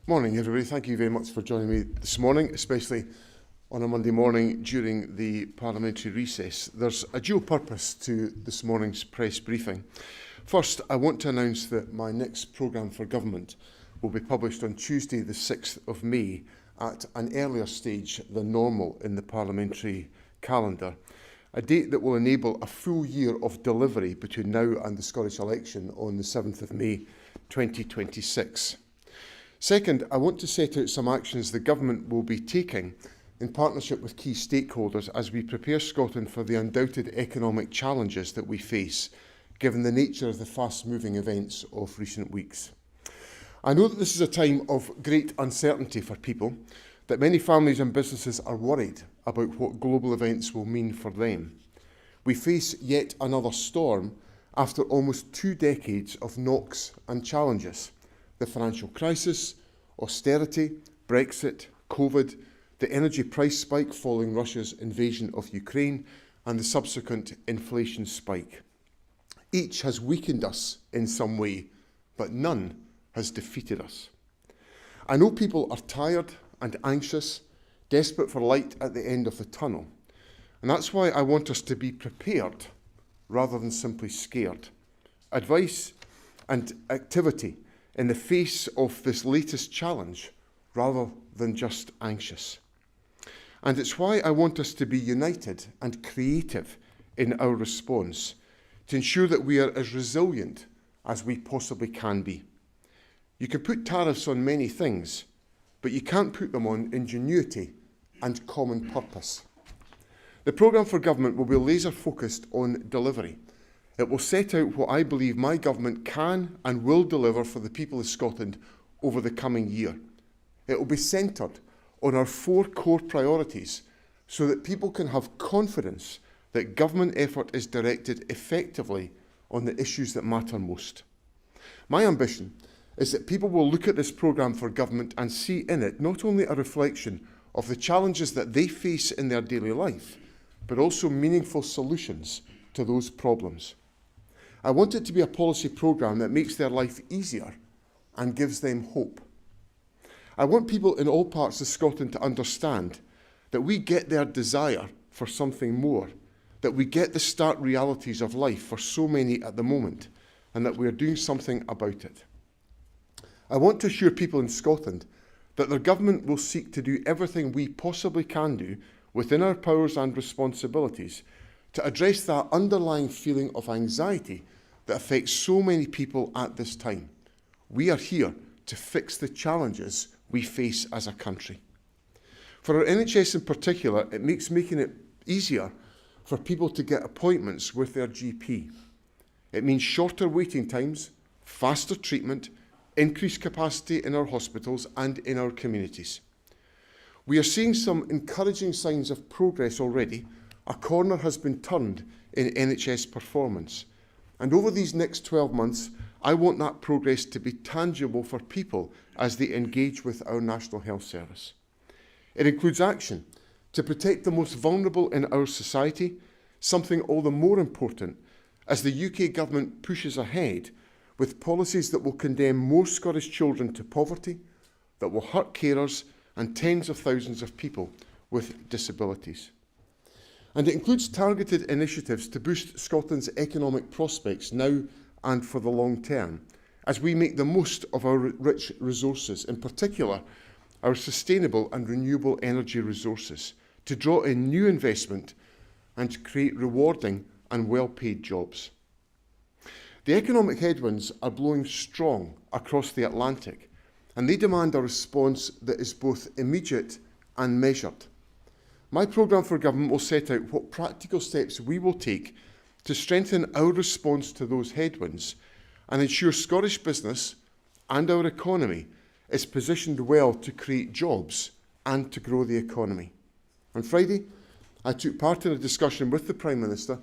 Morning, everybody. Thank you very much for joining me this morning, especially on a Monday morning during the parliamentary recess. There's a dual purpose to this morning's press briefing. First, I want to announce that my next programme for government will be published on Tuesday the 6th of May at an earlier stage than normal in the parliamentary calendar, a date that will enable a full year of delivery between now and the Scottish election on the 7th of May 2026. Second, I want to set out some actions the Government will be taking in partnership with key stakeholders as we prepare Scotland for the undoubted economic challenges that we face, given the nature of the fast-moving events of recent weeks. I know that this is a time of great uncertainty for people, that many families and businesses are worried about what global events will mean for them. We face yet another storm after almost 2 decades of knocks and challenges. The financial crisis, austerity, Brexit, COVID, the energy price spike following Russia's invasion of Ukraine, and the subsequent inflation spike. Each has weakened us in some way, but none has defeated us. I know people are tired and anxious, desperate for light at the end of the tunnel, and that's why I want us to be prepared rather than simply scared. Advice and activity in the face of this latest challenge rather than just anxious. And it's why I want us to be united and creative in our response to ensure that we are as resilient as we possibly can be. You can put tariffs on many things, but you can't put them on ingenuity and common purpose. The programme for government will be laser focused on delivery. It will set out what I believe my government can and will deliver for the people of Scotland over the coming year. It will be centred on our 4 core priorities so that people can have confidence that government effort is directed effectively on the issues that matter most. My ambition is that people will look at this programme for government and see in it not only a reflection of the challenges that they face in their daily life, but also meaningful solutions to those problems. I want it to be a policy programme that makes their life easier and gives them hope. I want people in all parts of Scotland to understand that we get their desire for something more, that we get the stark realities of life for so many at the moment, and that we are doing something about it. I want to assure people in Scotland that their government will seek to do everything we possibly can do within our powers and responsibilities to address that underlying feeling of anxiety that affects so many people at this time. We are here to fix the challenges we face as a country. For our NHS in particular, it makes making it easier for people to get appointments with their GP. It means shorter waiting times, faster treatment, increased capacity in our hospitals and in our communities. We are seeing some encouraging signs of progress already. A corner has been turned in NHS performance. And over these next 12 months, I want that progress to be tangible for people as they engage with our National Health Service. It includes action to protect the most vulnerable in our society, something all the more important as the UK Government pushes ahead with policies that will condemn more Scottish children to poverty, that will hurt carers and tens of thousands of people with disabilities. And it includes targeted initiatives to boost Scotland's economic prospects now and for the long term, as we make the most of our rich resources, in particular our sustainable and renewable energy resources, to draw in new investment and to create rewarding and well-paid jobs. The economic headwinds are blowing strong across the Atlantic, and they demand a response that is both immediate and measured. My programme for government will set out what practical steps we will take to strengthen our response to those headwinds and ensure Scottish business and our economy is positioned well to create jobs and to grow the economy. On Friday, I took part in a discussion with the Prime Minister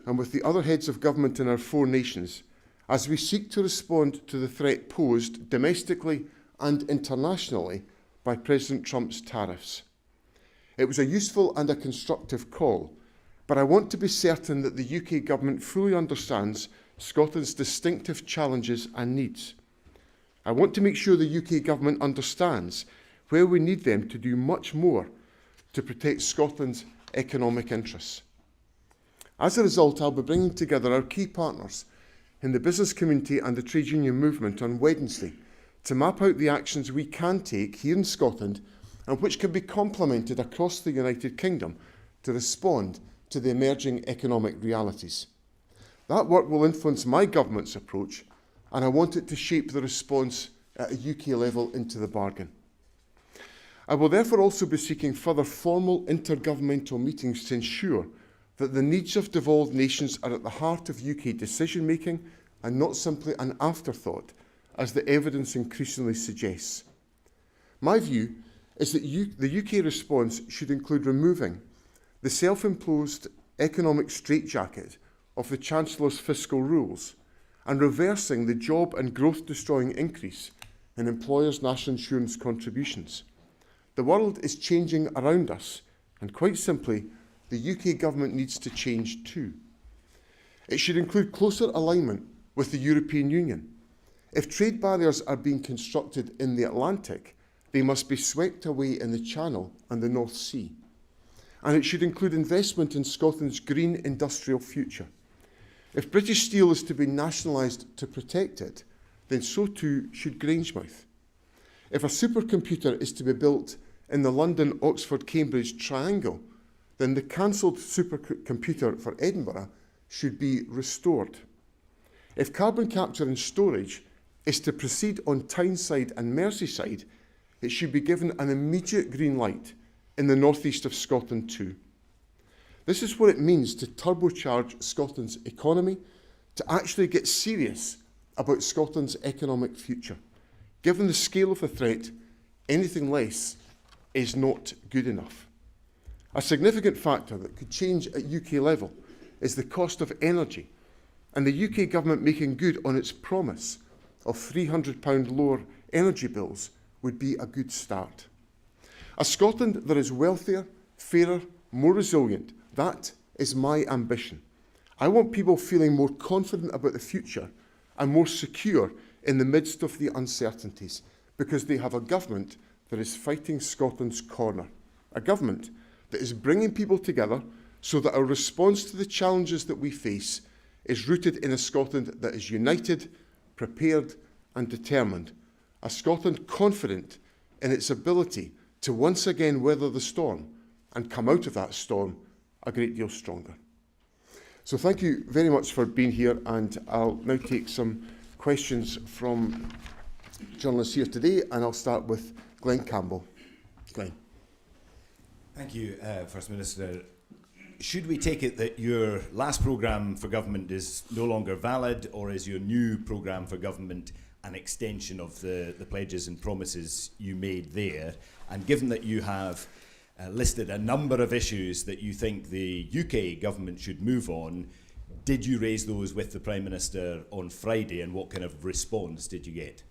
and with the other heads of government in our 4 nations as we seek to respond to the threat posed domestically and internationally by President Trump's tariffs. It was a useful and a constructive call, but I want to be certain that the UK Government fully understands Scotland's distinctive challenges and needs. I want to make sure the UK Government understands where we need them to do much more to protect Scotland's economic interests. As a result, I'll be bringing together our key partners in the business community and the trade union movement on Wednesday to map out the actions we can take here in Scotland and which can be complemented across the United Kingdom to respond to the emerging economic realities. That work will influence my government's approach, and I want it to shape the response at a UK level into the bargain. I will therefore also be seeking further formal intergovernmental meetings to ensure that the needs of devolved nations are at the heart of UK decision-making and not simply an afterthought, as the evidence increasingly suggests. My view is that the UK response should include removing the self-imposed economic straitjacket of the Chancellor's fiscal rules and reversing the job and growth-destroying increase in employers' national insurance contributions. The world is changing around us, and quite simply, the UK Government needs to change too. It should include closer alignment with the European Union. If trade barriers are being constructed in the Atlantic, they must be swept away in the Channel and the North Sea. And it should include investment in Scotland's green industrial future. If British Steel is to be nationalised to protect it, then so too should Grangemouth. If a supercomputer is to be built in the London-Oxford-Cambridge triangle, then the cancelled supercomputer for Edinburgh should be restored. If carbon capture and storage is to proceed on Tyneside and Merseyside, it should be given an immediate green light in the northeast of Scotland too. This is what it means to turbocharge Scotland's economy, to actually get serious about Scotland's economic future. Given the scale of the threat, anything less is not good enough. A significant factor that could change at UK level is the cost of energy, and the UK Government making good on its promise of £300 lower energy bills would be a good start. A Scotland that is wealthier, fairer, more resilient, that is my ambition. I want people feeling more confident about the future and more secure in the midst of the uncertainties, because they have a government that is fighting Scotland's corner, a government that is bringing people together so that our response to the challenges that we face is rooted in a Scotland that is united, prepared and determined, a Scotland confident in its ability to once again weather the storm and come out of that storm a great deal stronger. So thank you very much for being here, and I'll now take some questions from journalists here today, and I'll start with Glenn Campbell. Glenn. Thank you, First Minister. Should we take it that your last programme for government is no longer valid, or is your new programme for government an extension of the pledges and promises you made there? And given that you have listed a number of issues that you think the UK government should move on, did you raise those with the Prime Minister on Friday, and what kind of response did you get?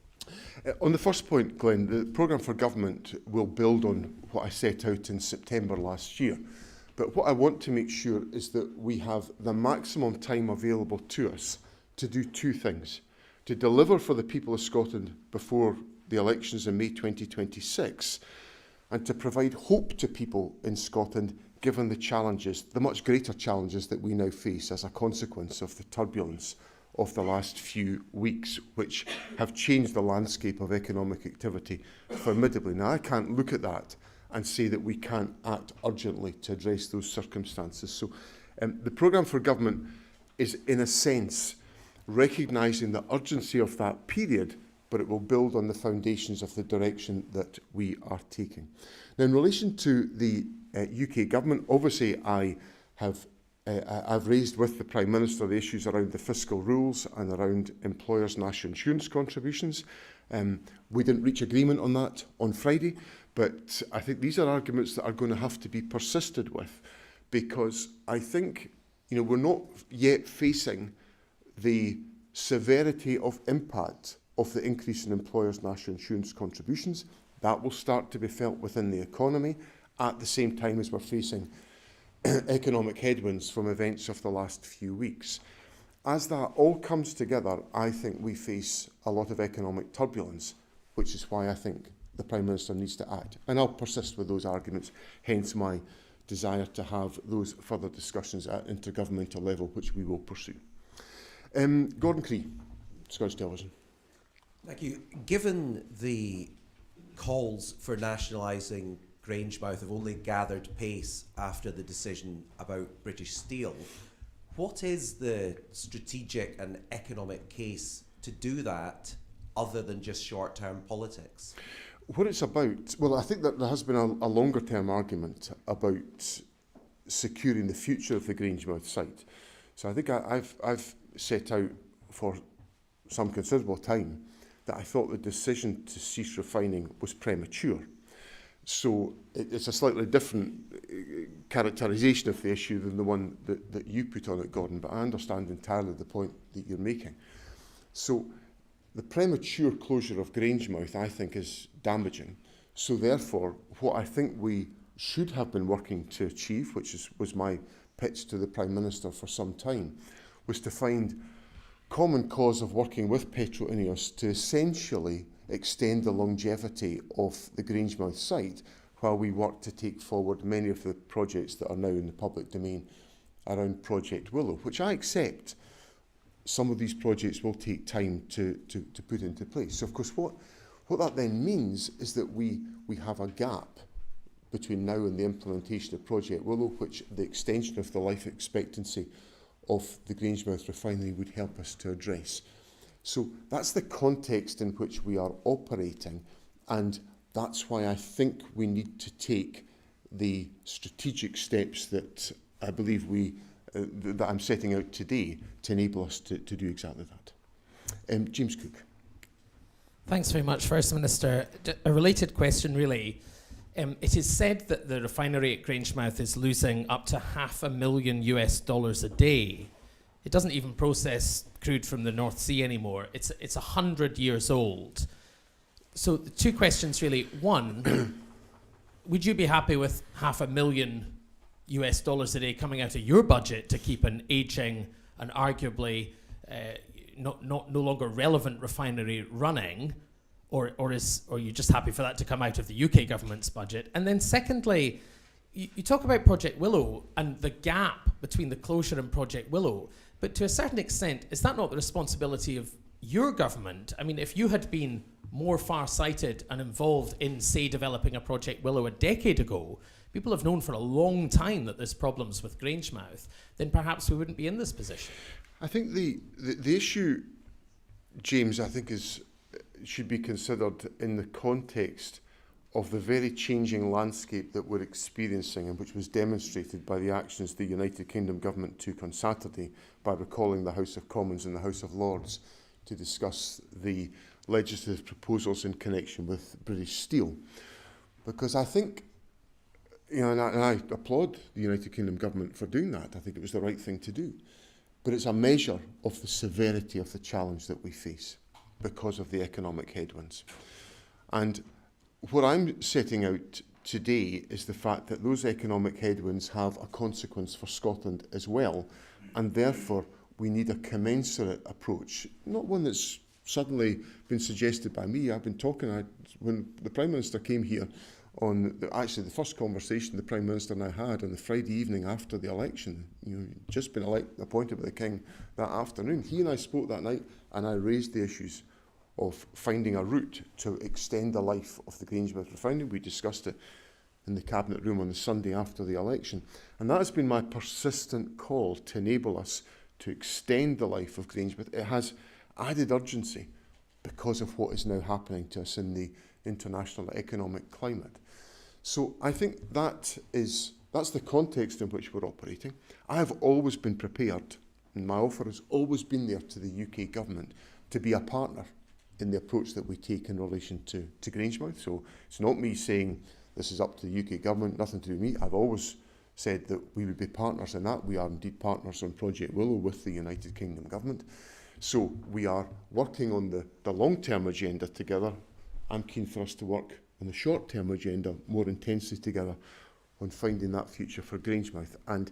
On the first point, Glenn, the programme for government will build on what I set out in September last year. But what I want to make sure is that we have the maximum time available to us to do two things: to deliver for the people of Scotland before the elections in May 2026, and to provide hope to people in Scotland given the challenges, the much greater challenges that we now face as a consequence of the turbulence of the last few weeks, which have changed the landscape of economic activity formidably. Now, I can't look at that and say that we can't act urgently to address those circumstances. So the programme for government is, in a sense, recognising the urgency of that period, but it will build on the foundations of the direction that we are taking. Now, in relation to the UK government, obviously I've raised with the Prime Minister the issues around the fiscal rules and around employers' national insurance contributions. We didn't reach agreement on that on Friday, but I think these are arguments that are going to have to be persisted with, because I think we're not yet facing the severity of impact of the increase in employers' national insurance contributions. That will start to be felt within the economy at the same time as we're facing economic headwinds from events of the last few weeks. as that all comes together, I think we face a lot of economic turbulence, which is why I think the Prime Minister needs to act. And I'll persist with those arguments, hence my desire to have those further discussions at intergovernmental level, which we will pursue. Gordon Cree, Scottish Television. Thank you. Given the calls for nationalising Grangemouth have only gathered pace after the decision about British Steel, what is the strategic and economic case to do that other than just short-term politics? What it's about, well, I think that there has been a longer-term argument about securing the future of the Grangemouth site. So I think I've set out for some considerable time that I thought the decision to cease refining was premature. So it's a slightly different characterisation of the issue than the one that you put on it, Gordon, but I understand entirely the point that you're making. So the premature closure of Grangemouth, I think, is damaging. So therefore, what I think we should have been working to achieve, which was my pitch to the Prime Minister for some time, was to find common cause of working with Petro Ineos to essentially extend the longevity of the Grangemouth site while we work to take forward many of the projects that are now in the public domain around Project Willow, which I accept some of these projects will take time to put into place. So of course what that then means is that we have a gap between now and the implementation of Project Willow, which the extension of the life expectancy of the Grangemouth refinery would help us to address. So that's the context in which we are operating, and that's why I think we need to take the strategic steps that I believe that I'm setting out today to enable us to do exactly that. James Cook. Thanks very much, First Minister. A related question, really. It is said that the refinery at Grangemouth is losing up to $500,000 a day. It doesn't even process crude from the North Sea anymore. It's 100 years old. So the two questions really. One, would you be happy with $500,000 a day coming out of your budget to keep an ageing and arguably no longer relevant refinery running? Or are you just happy for that to come out of the UK government's budget? And then secondly, you talk about Project Willow and the gap between the closure and Project Willow, but to a certain extent, is that not the responsibility of your government? I mean, if you had been more far-sighted and involved in, say, developing a Project Willow a decade ago, people have known for a long time that there's problems with Grangemouth, then perhaps we wouldn't be in this position. I think the issue, James, I think should be considered in the context of the very changing landscape that we're experiencing, and which was demonstrated by the actions the United Kingdom government took on Saturday by recalling the House of Commons and the House of Lords to discuss the legislative proposals in connection with British Steel. Because I think, and I applaud the United Kingdom government for doing that. I think it was the right thing to do. But it's a measure of the severity of the challenge that we face because of the economic headwinds. And what I'm setting out today is the fact that those economic headwinds have a consequence for Scotland as well, and therefore we need a commensurate approach, not one that's suddenly been suggested by me. I've been talking, when the Prime Minister came here on the first conversation the Prime Minister and I had on the Friday evening after the election, just been appointed by the King that afternoon. He and I spoke that night, and I raised the issues of finding a route to extend the life of the Grangemouth refinery. We discussed it in the Cabinet room on the Sunday after the election. And that has been my persistent call to enable us to extend the life of Grangemouth. It has added urgency because of what is now happening to us in the international economic climate. So I think that's the context in which we're operating. I have always been prepared, and my offer has always been there to the UK government to be a partner in the approach that we take in relation to Grangemouth. So it's not me saying this is up to the UK government, nothing to do with me. I've always said that we would be partners in that. We are indeed partners on Project Willow with the United Kingdom government. So we are working on the long-term agenda together. I'm keen for us to work on the short-term agenda more intensely together on finding that future for Grangemouth. And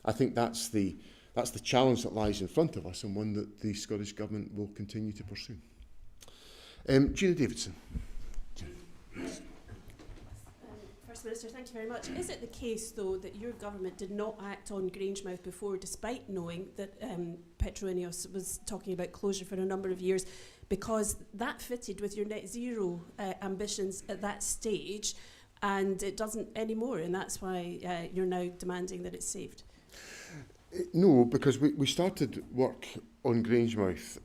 I think that's the that's the challenge that lies in front of us, and one that the Scottish Government will continue to pursue. Gina Davidson. First Minister, thank you very much. Is it the case, though, that your government did not act on Grangemouth before, despite knowing that Petroneos was talking about closure for a number of years, because that fitted with your net zero ambitions at that stage, and it doesn't anymore, and that's why you're now demanding that it's saved? No, because we started work on Grangemouth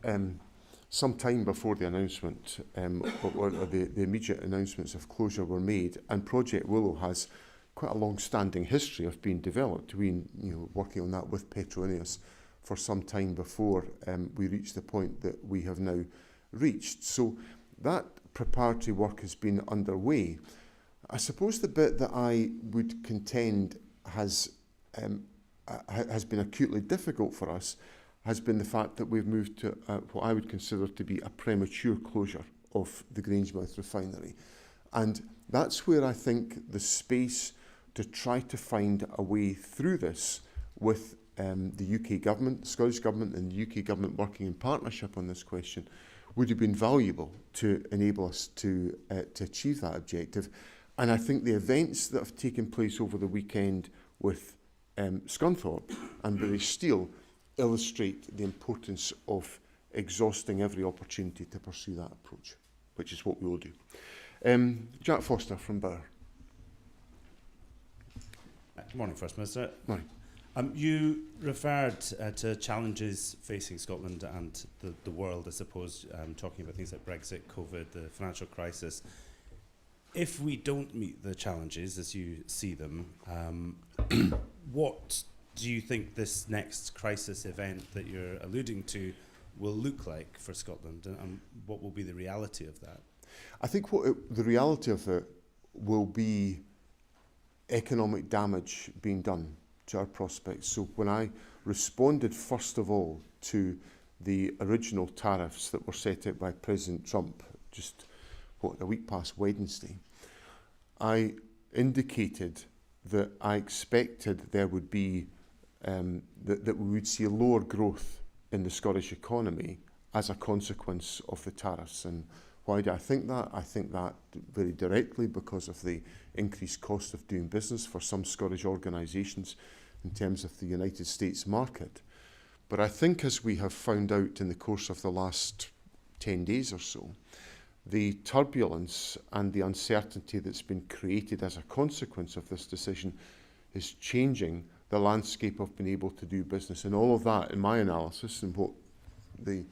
some time before the announcement, or the immediate announcements of closure were made, and Project Willow has quite a long-standing history of being developed. We, working on that with Petroneos for some time before we reached the point that we have now reached. So that preparatory work has been underway. I suppose the bit that I would contend has been acutely difficult for us has been the fact that we've moved to what I would consider to be a premature closure of the Grangemouth refinery. And that's where I think the space to try to find a way through this with the UK government, the Scottish government and the UK government working in partnership on this question would have been valuable to enable us to achieve that objective. And I think the events that have taken place over the weekend with Scunthorpe and British Steel illustrate the importance of exhausting every opportunity to pursue that approach, which is what we will do. Jack Foster from Bauer. Good morning, First Minister. Morning. You referred to challenges facing Scotland and the world, I suppose, talking about things like Brexit, COVID, the financial crisis. If we don't meet the challenges as you see them, what do you think this next crisis event that you're alluding to will look like for Scotland, and what will be the reality of that? I think the reality of it will be economic damage being done to our prospects. So when I responded first of all to the original tariffs that were set out by President Trump just a week past Wednesday, I indicated that I expected there would be that we would see a lower growth in the Scottish economy as a consequence of the tariffs. And why do I think that? I think that very directly because of the increased cost of doing business for some Scottish organisations in terms of the United States market. But I think, as we have found out in the course of the last 10 days or so, the turbulence and the uncertainty that's been created as a consequence of this decision is changing the landscape of being able to do business. And all of that, in my analysis, and what the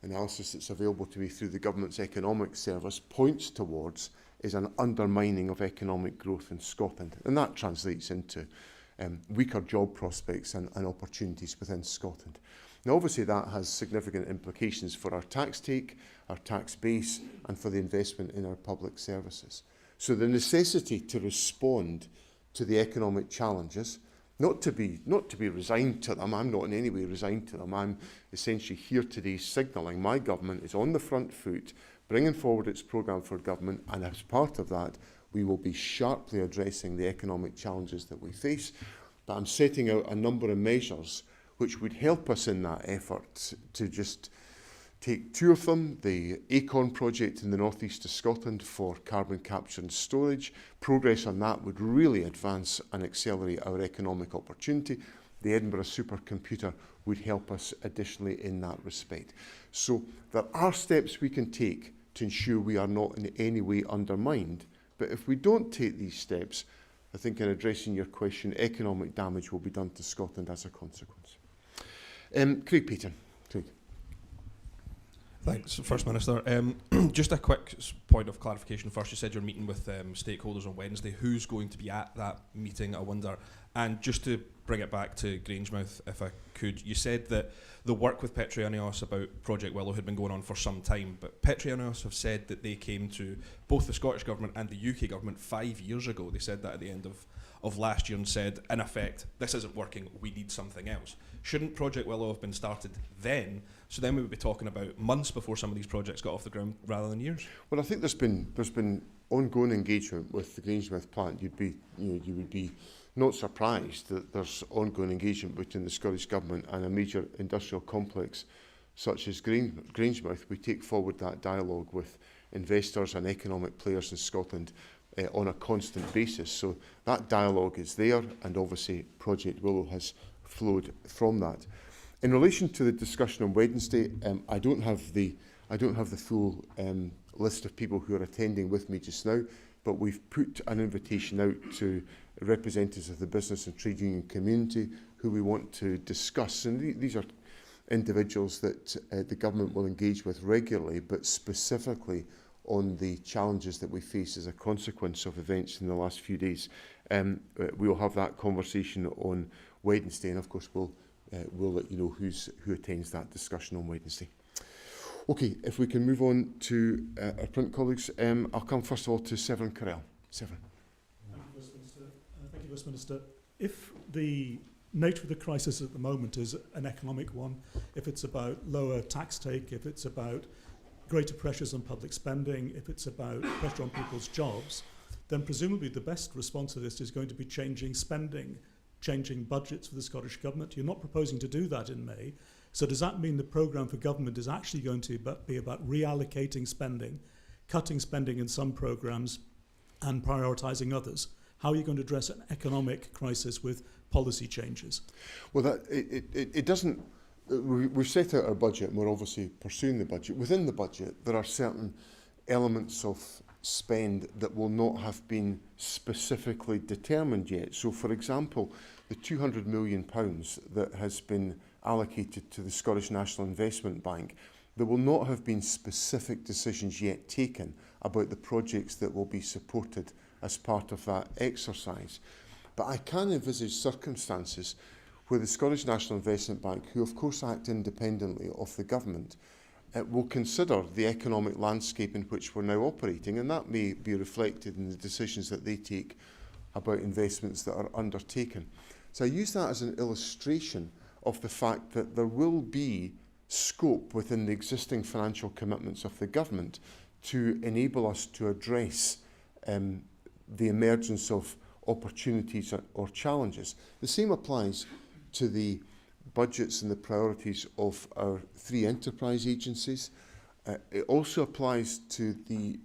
analysis that's available to me through the government's economic service points towards, is an undermining of economic growth in Scotland. And that translates into weaker job prospects and opportunities within Scotland. Now, obviously, that has significant implications for our tax take, our tax base, and for the investment in our public services. So the necessity to respond to the economic challenges, not to be resigned to them. I'm not in any way resigned to them. I'm essentially here today signalling my government is on the front foot, bringing forward its programme for government, and as part of that, we will be sharply addressing the economic challenges that we face. But I'm setting out a number of measures which would help us in that effort. To just take two of them: the Acorn project in the northeast of Scotland for carbon capture and storage. Progress on that would really advance and accelerate our economic opportunity. The Edinburgh supercomputer would help us additionally in that respect. So there are steps we can take to ensure we are not in any way undermined. But if we don't take these steps, I think in addressing your question, economic damage will be done to Scotland as a consequence. Craig Payton. Craig. Thanks, First Minister. Just a quick point of clarification first. You said you're meeting with stakeholders on Wednesday. Who's going to be at that meeting, I wonder? And just to bring it back to Grangemouth, if I could, you said that the work with Petroneos about Project Willow had been going on for some time, but Petroneos have said that they came to both the Scottish Government and the UK Government 5 years ago. They said that at the end of last year and said, in effect, this isn't working, we need something else. Shouldn't Project Willow have been started then? So then we would be talking about months before some of these projects got off the ground rather than years. Well, I think there's been ongoing engagement with the Grangemouth plant. You would be not surprised that there's ongoing engagement between the Scottish Government and a major industrial complex such as Grangemouth. We take forward that dialogue with investors and economic players in Scotland on a constant basis. So that dialogue is there, and obviously Project Willow has flowed from that. In relation to the discussion on Wednesday, I don't have the full list of people who are attending with me just now, but we've put an invitation out to representatives of the business and trade union community who we want to discuss. And these are individuals that the government will engage with regularly, but specifically on the challenges that we face as a consequence of events in the last few days. We will have that conversation on Wednesday, and of course we'll let you know who attends that discussion on Wednesday. Okay, if we can move on to our print colleagues, I'll come first of all to Severin Carell. Severin. Thank you, Westminster. If the nature of the crisis at the moment is an economic one, if it's about lower tax take, if it's about greater pressures on public spending, if it's about pressure on people's jobs, then presumably the best response to this is going to be changing spending, changing budgets for the Scottish Government. You're not proposing to do that in May. So does that mean the programme for government is actually going to be about reallocating spending, cutting spending in some programmes and prioritising others? How are you going to address an economic crisis with policy changes? Well, it doesn't. We've set out our budget and we're obviously pursuing the budget. Within the budget, there are certain elements of spend that will not have been specifically determined yet. So, for example, the £200 million that has been allocated to the Scottish National Investment Bank, there will not have been specific decisions yet taken about the projects that will be supported as part of that exercise. But I can envisage circumstances where the Scottish National Investment Bank, who of course act independently of the government, will consider the economic landscape in which we're now operating, and that may be reflected in the decisions that they take about investments that are undertaken. So I use that as an illustration of the fact that there will be scope within the existing financial commitments of the government to enable us to address the emergence of opportunities or challenges. The same applies to the budgets and the priorities of our three enterprise agencies. It also applies to the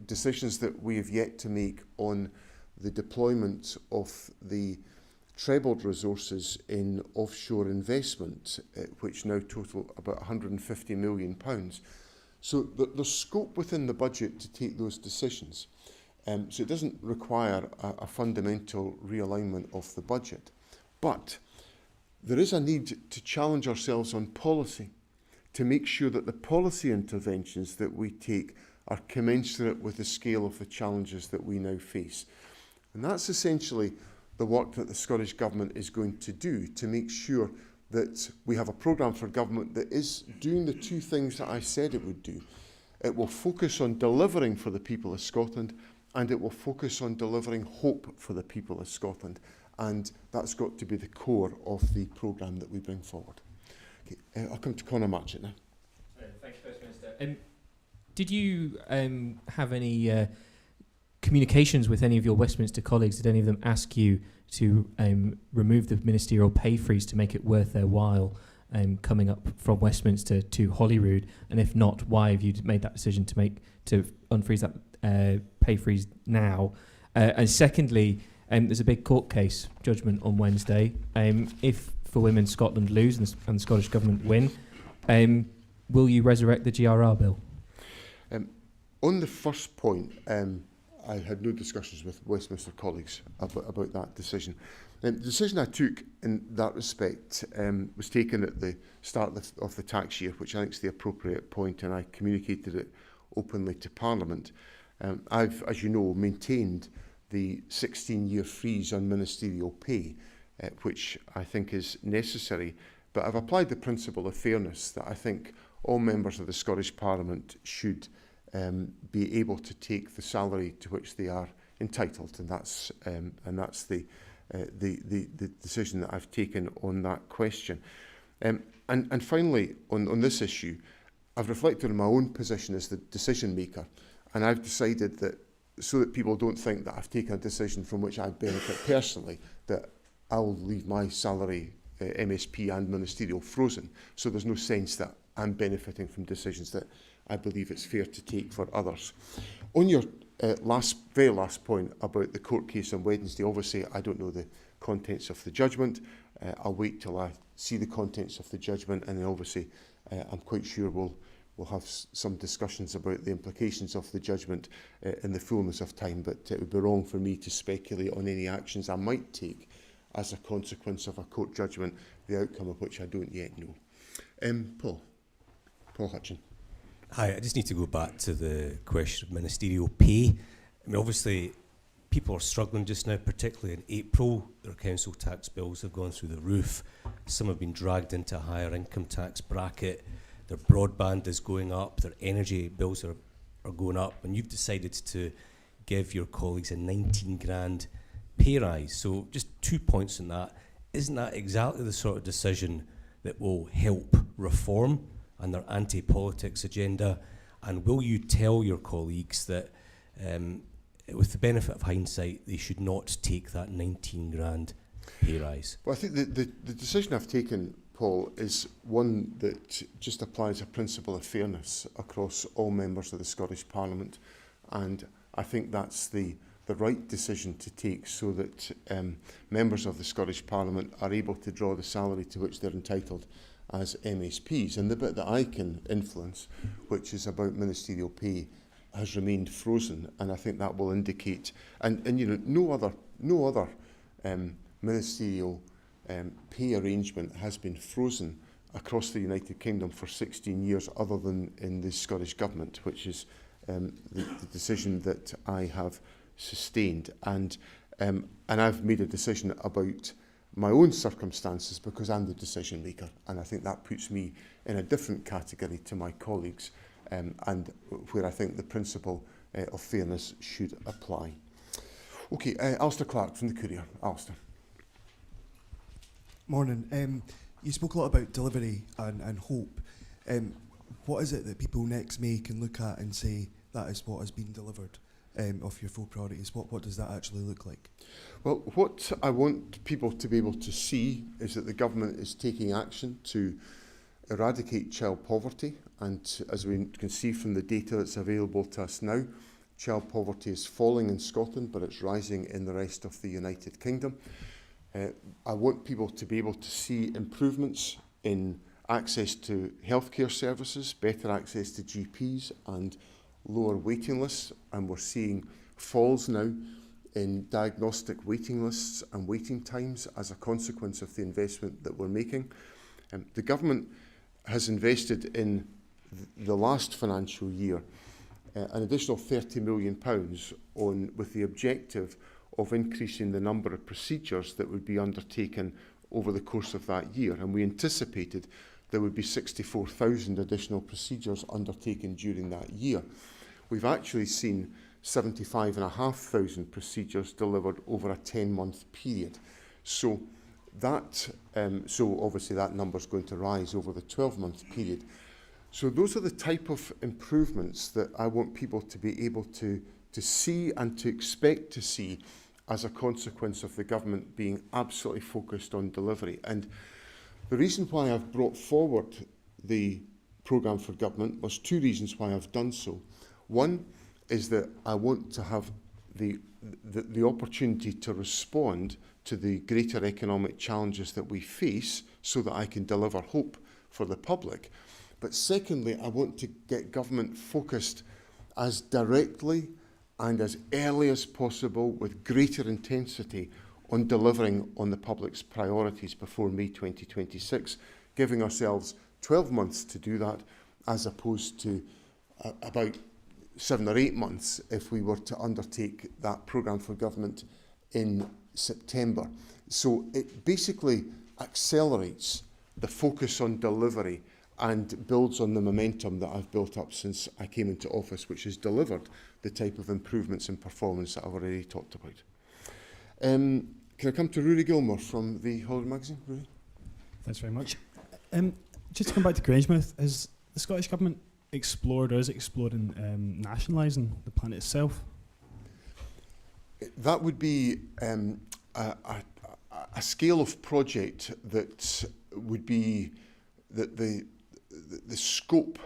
decisions that we have yet to make on the deployment of the trebled resources in offshore investment, which now total about £150 million. So there's scope within the budget to take those decisions. So it doesn't require a fundamental realignment of the budget. But there is a need to challenge ourselves on policy, to make sure that the policy interventions that we take are commensurate with the scale of the challenges that we now face. And that's essentially the work that the Scottish Government is going to do to make sure that we have a programme for government that is doing the two things that I said it would do. It will focus on delivering for the people of Scotland, and it will focus on delivering hope for the people of Scotland. And that's got to be the core of the programme that we bring forward. Okay, I'll come to Conor Matchett now. Thank you, First Minister. Did you have any communications with any of your Westminster colleagues? Did any of them ask you to remove the ministerial pay freeze to make it worth their while coming up from Westminster to Holyrood? And if not, why have you made that decision to unfreeze that pay freeze now? And secondly, there's a big court case judgment on Wednesday. If For Women Scotland lose and the Scottish Government win, will you resurrect the GRR bill? On the first point, I had no discussions with Westminster colleagues about that decision. The decision I took in that respect was taken at the start of the tax year, which I think is the appropriate point, and I communicated it openly to Parliament. I've, as you know, maintained the 16-year freeze on ministerial pay, which I think is necessary. But I've applied the principle of fairness that I think all members of the Scottish Parliament should be able to take the salary to which they are entitled, and that's the decision that I've taken on that question. And finally, on this issue, I've reflected on my own position as the decision maker, and I've decided that so that people don't think that I've taken a decision from which I benefit personally, that I'll leave my salary, MSP and ministerial, frozen. So there's no sense that I'm benefiting from decisions that I believe it's fair to take for others. On your very last point about the court case on Wednesday, obviously I don't know the contents of the judgment. I'll wait till I see the contents of the judgment, and then obviously I'm quite sure we'll have some discussions about the implications of the judgment in the fullness of time, but it would be wrong for me to speculate on any actions I might take as a consequence of a court judgment, the outcome of which I don't yet know. Paul Hutchin. Hi, I just need to go back to the question of ministerial pay. I mean, obviously, people are struggling just now, particularly in April. Their council tax bills have gone through the roof. Some have been dragged into a higher income tax bracket. Their broadband is going up. Their energy bills are going up. And you've decided to give your colleagues a 19 grand pay rise. So just 2 points on that. Isn't that exactly the sort of decision that will help reform and their anti-politics agenda? And will you tell your colleagues that, with the benefit of hindsight, they should not take that 19 grand pay rise? Well, I think the decision I've taken, Paul, is one that just applies a principle of fairness across all members of the Scottish Parliament, and I think that's the right decision to take, so that members of the Scottish Parliament are able to draw the salary to which they're entitled as MSPs. And the bit that I can influence, which is about ministerial pay, has remained frozen, and I think that will indicate, and you know, no other ministerial pay arrangement has been frozen across the United Kingdom for 16 years, other than in the Scottish Government, which is the decision that I have sustained. And I've made a decision about my own circumstances because I'm the decision maker, and I think that puts me in a different category to my colleagues, and where I think the principle of fairness should apply. Okay, Alistair Clark from the Courier. Alistair. Morning. You spoke a lot about delivery and hope. What is it that people next May can look at and say that is what has been delivered of your 4 priorities? What does that actually look like? Well, what I want people to be able to see is that the government is taking action to eradicate child poverty, and as we can see from the data that's available to us now, child poverty is falling in Scotland, but it's rising in the rest of the United Kingdom. I want people to be able to see improvements in access to healthcare services, better access to GPs and lower waiting lists, and we're seeing falls now in diagnostic waiting lists and waiting times as a consequence of the investment that we're making. The government has invested in the last financial year an additional £30 million with the objective of increasing the number of procedures that would be undertaken over the course of that year. And we anticipated there would be 64,000 additional procedures undertaken during that year. We've actually seen 75,500 procedures delivered over a 10-month period. So obviously that number is going to rise over the 12-month period. So those are the type of improvements that I want people to be able to see and to expect to see as a consequence of the government being absolutely focused on delivery. And the reason why I've brought forward the programme for government was 2 reasons why I've done so. One is that I want to have the opportunity to respond to the greater economic challenges that we face so that I can deliver hope for the public. But secondly, I want to get government focused as directly and as early as possible with greater intensity on delivering on the public's priorities before May 2026, giving ourselves 12 months to do that, as opposed to about 7 or 8 months if we were to undertake that programme for government in September. So it basically accelerates the focus on delivery and builds on the momentum that I've built up since I came into office, which has delivered the type of improvements in performance that I've already talked about. Can I come to Rory Gilmore from the Holiday Magazine? Rory? Thanks very much. Just to come back to Grangemouth, has the Scottish Government explored or is exploring nationalising the plant itself? That would be a scale of project that would be that the scope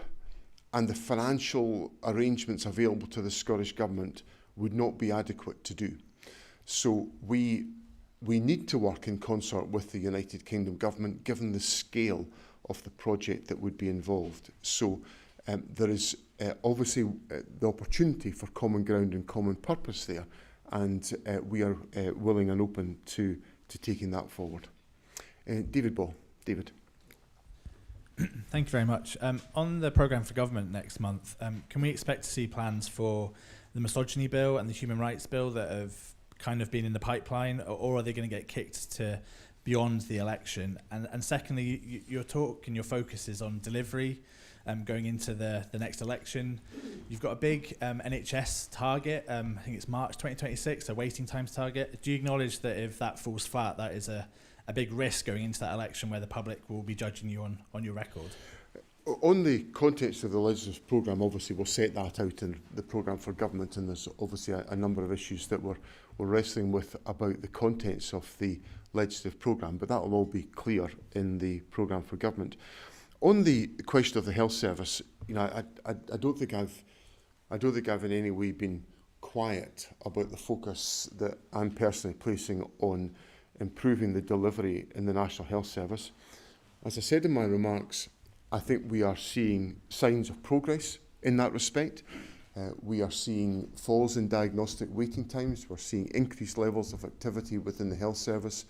and the financial arrangements available to the Scottish Government would not be adequate to do. So we need to work in concert with the United Kingdom Government, given the scale of the project that would be involved. So there is obviously the opportunity for common ground and common purpose there, and we are willing and open to taking that forward. David Ball. David. Thank you very much. On the programme for government next month, can we expect to see plans for the misogyny bill and the human rights bill that have kind of been in the pipeline, or are they going to get kicked to beyond the election? And secondly, your talk and your focus is on delivery going into the next election. You've got a big NHS target, I think it's March 2026, a waiting times target. Do you acknowledge that if that falls flat, that is a big risk going into that election where the public will be judging you on your record? On the context of the legislative programme, obviously we'll set that out in the programme for government, and there's obviously a number of issues that we're wrestling with about the contents of the legislative programme, but that will all be clear in the programme for government. On the question of the health service, I don't think I've in any way been quiet about the focus that I'm personally placing on improving the delivery in the National Health Service. As I said in my remarks, I think we are seeing signs of progress in that respect. We are seeing falls in diagnostic waiting times. We're seeing increased levels of activity within the health service.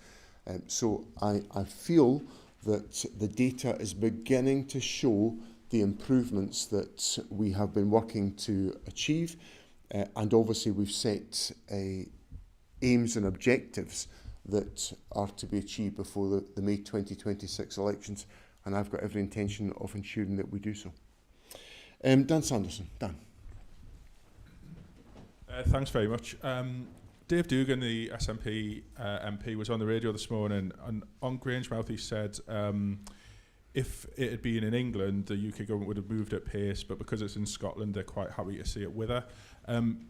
So I feel that the data is beginning to show the improvements that we have been working to achieve. And obviously we've set aims and objectives that are to be achieved before the May 2026 elections. And I've got every intention of ensuring that we do so. Dan Sanderson. Dan. Thanks very much. Dave Dugan, the SNP MP, was on the radio this morning, and on Grangemouth he said if it had been in England, the UK government would have moved at pace, but because it's in Scotland, they're quite happy to see it with her.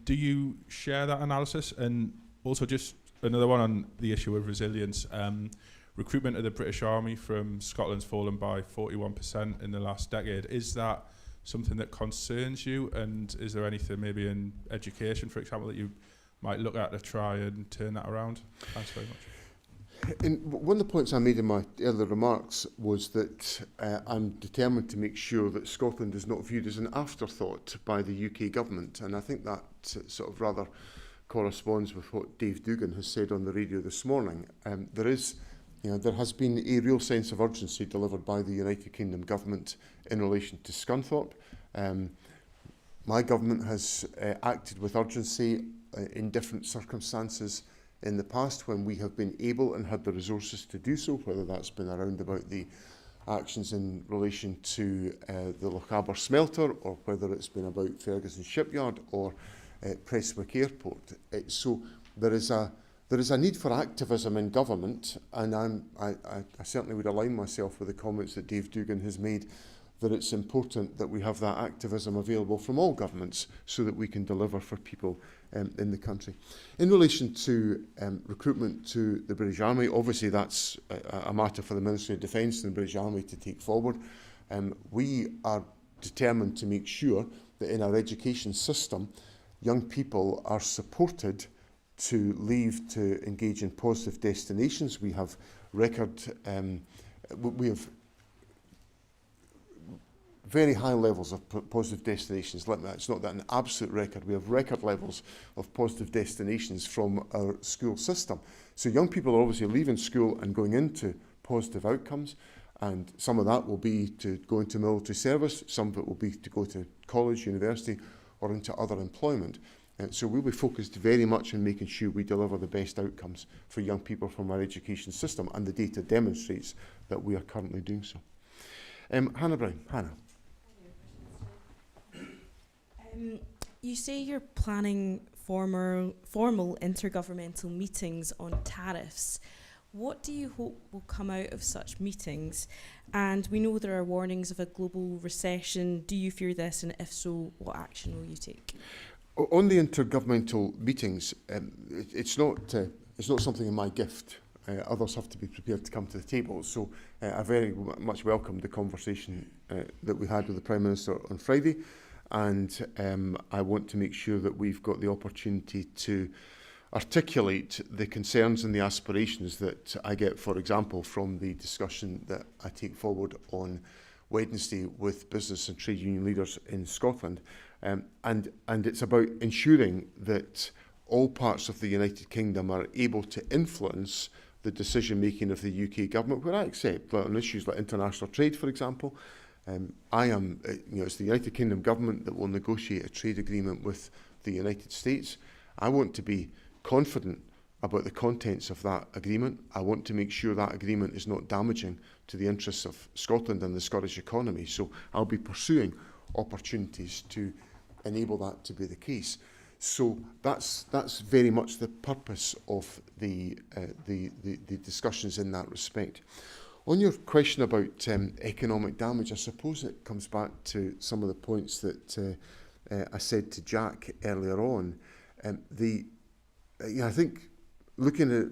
Do you share that analysis? And also just another one on the issue of resilience. Recruitment of the British Army from Scotland's fallen by 41% in the last decade. Is that something that concerns you? And is there anything maybe in education, for example, that you might look at to try and turn that around? Thanks very much. And one of the points I made in my earlier remarks was that I'm determined to make sure that Scotland is not viewed as an afterthought by the UK government, and I think that sort of rather corresponds with what Dave Dugan has said on the radio this morning. There has been a real sense of urgency delivered by the United Kingdom government in relation to Scunthorpe. My government has acted with urgency in different circumstances in the past when we have been able and had the resources to do so, whether that's been around about the actions in relation to the Lochaber smelter, or whether it's been about Ferguson shipyard or Prestwick airport. So there is a need for activism in government, and I certainly would align myself with the comments that Dave Dugan has made, that it's important that we have that activism available from all governments so that we can deliver for people in the country. In relation to recruitment to the British Army, obviously that's a matter for the Ministry of Defence and the British Army to take forward. We are determined to make sure that in our education system, young people are supported to leave to engage in positive destinations. We have very high levels of positive destinations. It's not that an absolute record. We have record levels of positive destinations from our school system. So young people are obviously leaving school and going into positive outcomes, and some of that will be to go into military service, some of it will be to go to college, university, or into other employment. So we'll be focused very much on making sure we deliver the best outcomes for young people from our education system, and the data demonstrates that we are currently doing so. Hannah Brown. Hannah. You say you're planning formal intergovernmental meetings on tariffs. What do you hope will come out of such meetings? And we know there are warnings of a global recession. Do you fear this? And if so, what action will you take? On the intergovernmental meetings, it's not something in my gift. Others have to be prepared to come to the table. So I very much welcome the conversation that we had with the Prime Minister on Friday, and I want to make sure that we've got the opportunity to articulate the concerns and the aspirations that I get, for example, from the discussion that I take forward on Wednesday with business and trade union leaders in Scotland. And it's about ensuring that all parts of the United Kingdom are able to influence the decision-making of the UK government, where I accept on issues like international trade, for example. It's the United Kingdom government that will negotiate a trade agreement with the United States. I want to be confident about the contents of that agreement. I want to make sure that agreement is not damaging to the interests of Scotland and the Scottish economy. So I'll be pursuing opportunities to enable that to be the case. So that's very much the purpose of the discussions in that respect. On your question about economic damage, I suppose it comes back to some of the points that I said to Jack earlier on. I think looking at it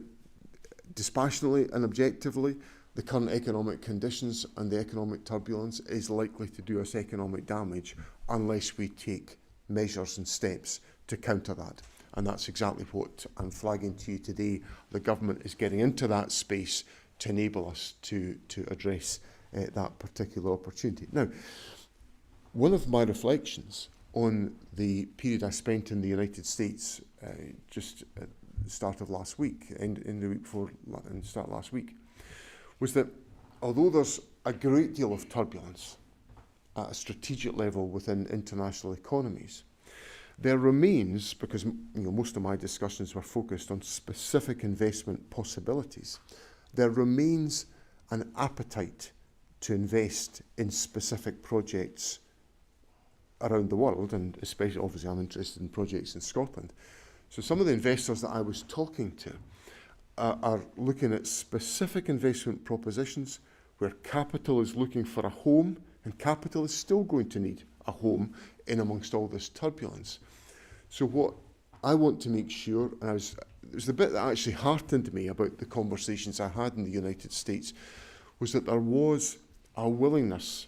dispassionately and objectively, the current economic conditions and the economic turbulence is likely to do us economic damage unless we take measures and steps to counter that. And that's exactly what I'm flagging to you today. The government is getting into that space to enable us to address that particular opportunity. Now, one of my reflections on the period I spent in the United States just at the start of last week, in the week before and start last week, was that although there's a great deal of turbulence at a strategic level within international economies, there remains, because most of my discussions were focused on specific investment possibilities, there remains an appetite to invest in specific projects around the world, and especially, obviously, I'm interested in projects in Scotland. So some of the investors that I was talking to are looking at specific investment propositions where capital is looking for a home, and capital is still going to need a home in amongst all this turbulence. So what I want to make sure, and it was the bit that actually heartened me about the conversations I had in the United States, was that there was a willingness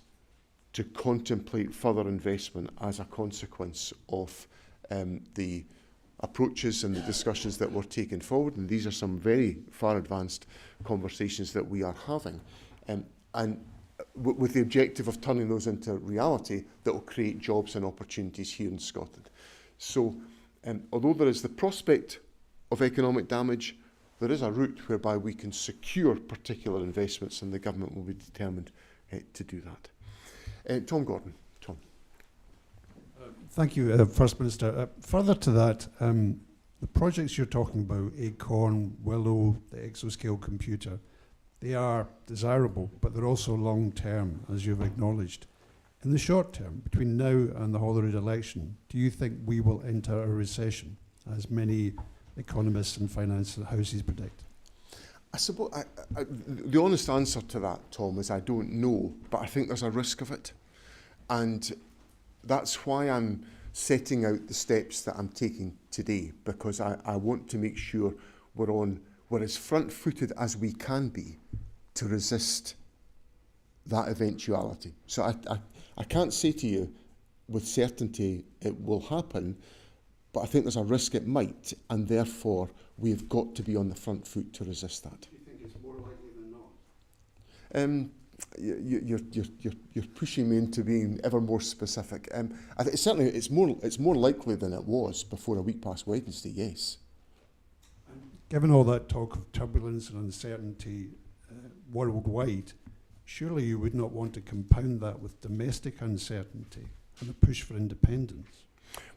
to contemplate further investment as a consequence of the approaches and the discussions that were taken forward. And these are some very far advanced conversations that we are having. And with the objective of turning those into reality that will create jobs and opportunities here in Scotland. So although there is the prospect of economic damage, there is a route whereby we can secure particular investments, and the government will be determined to do that. Tom Gordon. Tom. Thank you, First Minister. Further to that, the projects you're talking about, Acorn, Willow, the exascale computer, they are desirable, but they're also long-term, as you've acknowledged. In the short term, between now and the Holyrood election, do you think we will enter a recession, as many economists and financial houses predict? I suppose the honest answer to that, Tom, is I don't know, but I think there's a risk of it. And that's why I'm setting out the steps that I'm taking today, because I want to make sure we're as front-footed as we can be to resist that eventuality. So I can't say to you with certainty it will happen, but I think there's a risk it might, and therefore we've got to be on the front foot to resist that. Do you think it's more likely than not? You're pushing me into being ever more specific. I think certainly it's more likely than it was before a week past Wednesday. Yes. Given all that talk of turbulence and uncertainty worldwide, surely you would not want to compound that with domestic uncertainty and a push for independence.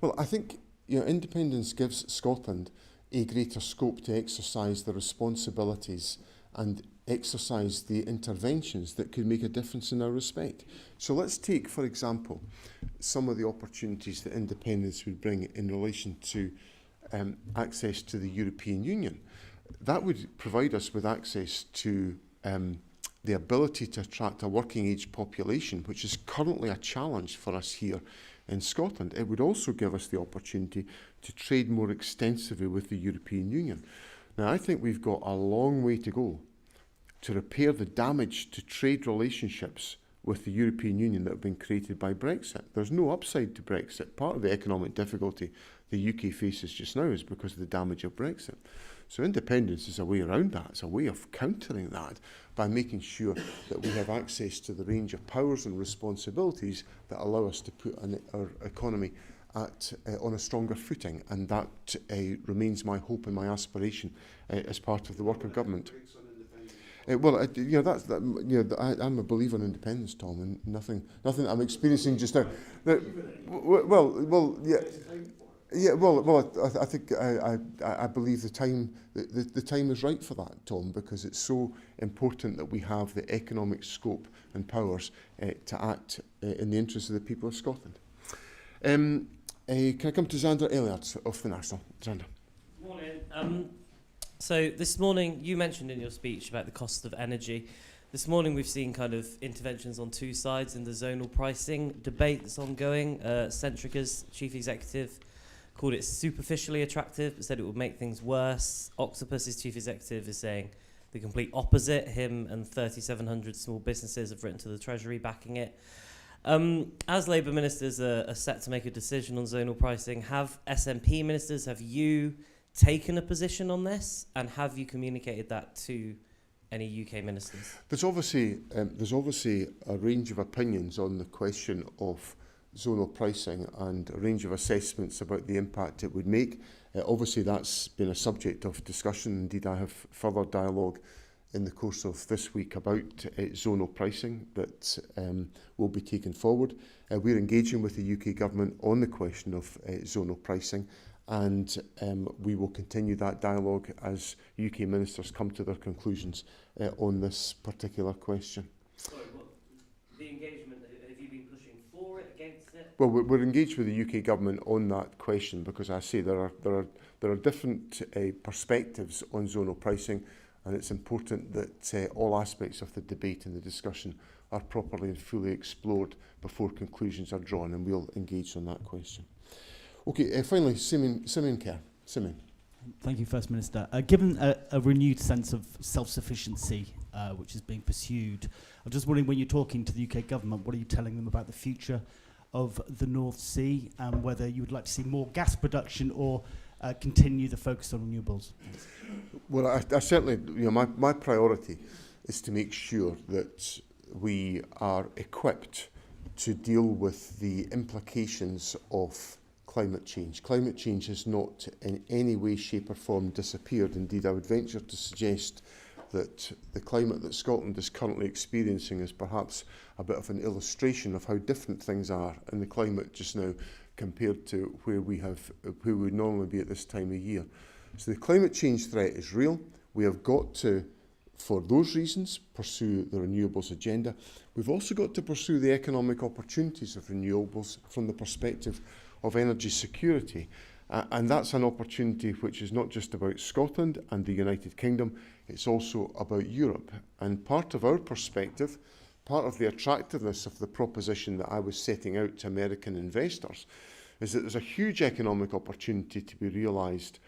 Well, I think independence gives Scotland a greater scope to exercise the responsibilities and exercise the interventions that could make a difference in our respect. So let's take, for example, some of the opportunities that independence would bring in relation to access to the European Union. That would provide us with access to the ability to attract a working age population, which is currently a challenge for us here in Scotland. It would also give us the opportunity to trade more extensively with the European Union. Now, I think we've got a long way to go to repair the damage to trade relationships with the European Union that have been created by Brexit. There's no upside to Brexit. Part of the economic difficulty the UK faces just now is because of the damage of Brexit. So independence is a way around that. It's a way of countering that by making sure that we have access to the range of powers and responsibilities that allow us to put our economy on a stronger footing. And that remains my hope and my aspiration as part of the work of government. I'm a believer in independence, Tom, and nothing I'm experiencing just now. I think I believe the time is right for that, Tom, because it's so important that we have the economic scope and powers to act in the interests of the people of Scotland. Can I come to Xander Elliott of the National? Xander. Morning. So this morning, you mentioned in your speech about the cost of energy. This morning, we've seen kind of interventions on two sides in the zonal pricing debate that's ongoing. Centrica's chief executive called it superficially attractive, but said it would make things worse. Octopus's chief executive is saying the complete opposite. Him and 3,700 small businesses have written to the Treasury backing it. As Labour ministers are set to make a decision on zonal pricing, have SNP ministers, have you taken a position on this, and have you communicated that to any UK ministers? There's obviously a range of opinions on the question of zonal pricing and a range of assessments about the impact it would make. Obviously that's been a subject of discussion. Indeed, I have further dialogue in the course of this week about zonal pricing that will be taken forward. We're engaging with the UK government on the question of zonal pricing, and we will continue that dialogue as UK ministers come to their conclusions on this particular question. Sorry, the engagement, have you been pushing for it, against it? Well, we're engaged with the UK government on that question because I say there are different perspectives on zonal pricing, and it's important that all aspects of the debate and the discussion are properly and fully explored before conclusions are drawn, and we'll engage on that question. Okay, finally, Simeon Kerr. Simeon. Thank you, First Minister. Given a renewed sense of self-sufficiency which is being pursued, I'm just wondering, when you're talking to the UK government, what are you telling them about the future of the North Sea, and whether you would like to see more gas production or continue the focus on renewables? Well, I certainly, my priority is to make sure that we are equipped to deal with the implications of climate change. Climate change has not in any way, shape or form disappeared. Indeed, I would venture to suggest that the climate that Scotland is currently experiencing is perhaps a bit of an illustration of how different things are in the climate just now compared to where we would normally be at this time of year. So the climate change threat is real. We have got to, for those reasons, pursue the renewables agenda. We've also got to pursue the economic opportunities of renewables from the perspective of energy security. And that's an opportunity which is not just about Scotland and the United Kingdom, it's also about Europe. And part of our perspective, part of the attractiveness of the proposition that I was setting out to American investors, is that there's a huge economic opportunity to be realised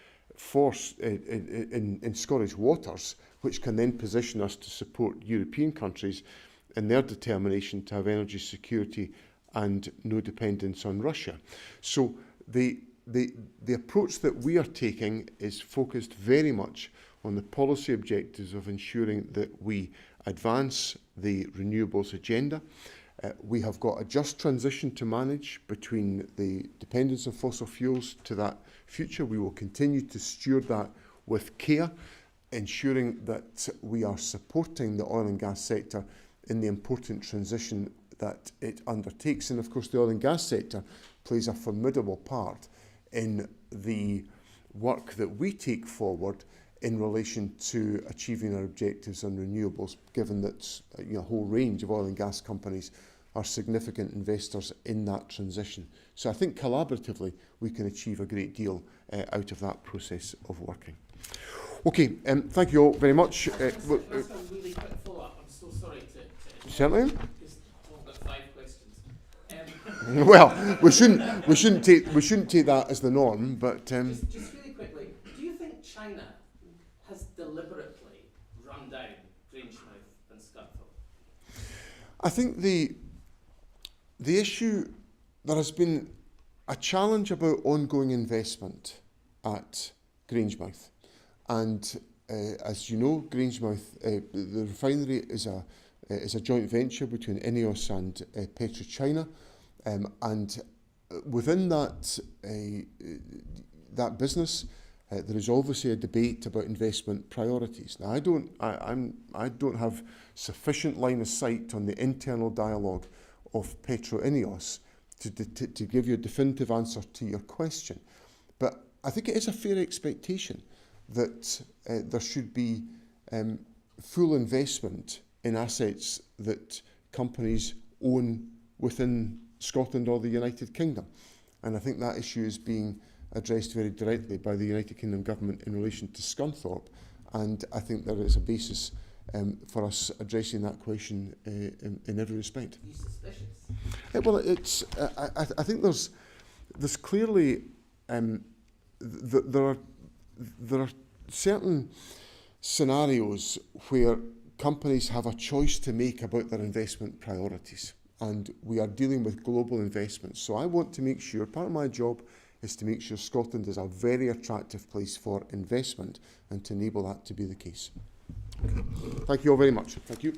in Scottish waters, which can then position us to support European countries in their determination to have energy security and no dependence on Russia. So the approach that we are taking is focused very much on the policy objectives of ensuring that we advance the renewables agenda. We have got a just transition to manage between the dependence on fossil fuels to that future. We will continue to steward that with care, ensuring that we are supporting the oil and gas sector in the important transition that it undertakes. And of course, the oil and gas sector plays a formidable part in the work that we take forward in relation to achieving our objectives on renewables, given that a whole range of oil and gas companies are significant investors in that transition. So I think collaboratively we can achieve a great deal out of that process of working. Okay, thank you all very much. Just a really quick follow-up. I'm so sorry to certainly. Because I've got 5 questions. Well, we shouldn't take that as the norm, but just really quickly, do you think China has deliberately run down Grangemouth and Scunthorpe? I think the issue, there has been a challenge about ongoing investment at Grangemouth, and as you know, Grangemouth, the refinery is a joint venture between INEOS and PetroChina, and within that business, there is obviously a debate about investment priorities. Now, I don't have sufficient line of sight on the internal dialogue of INEOS to give you a definitive answer to your question, but I think it is a fair expectation that there should be full investment in assets that companies own within Scotland or the United Kingdom. And I think that issue is being addressed very directly by the United Kingdom government in relation to Scunthorpe. And I think there is a basis for us addressing that question in every respect. Are you suspicious? Well, I think there's clearly there are certain scenarios where companies have a choice to make about their investment priorities, and we are dealing with global investments. So I want to make sure, part of my job is to make sure Scotland is a very attractive place for investment and to enable that to be the case. Thank you all very much. Thank you.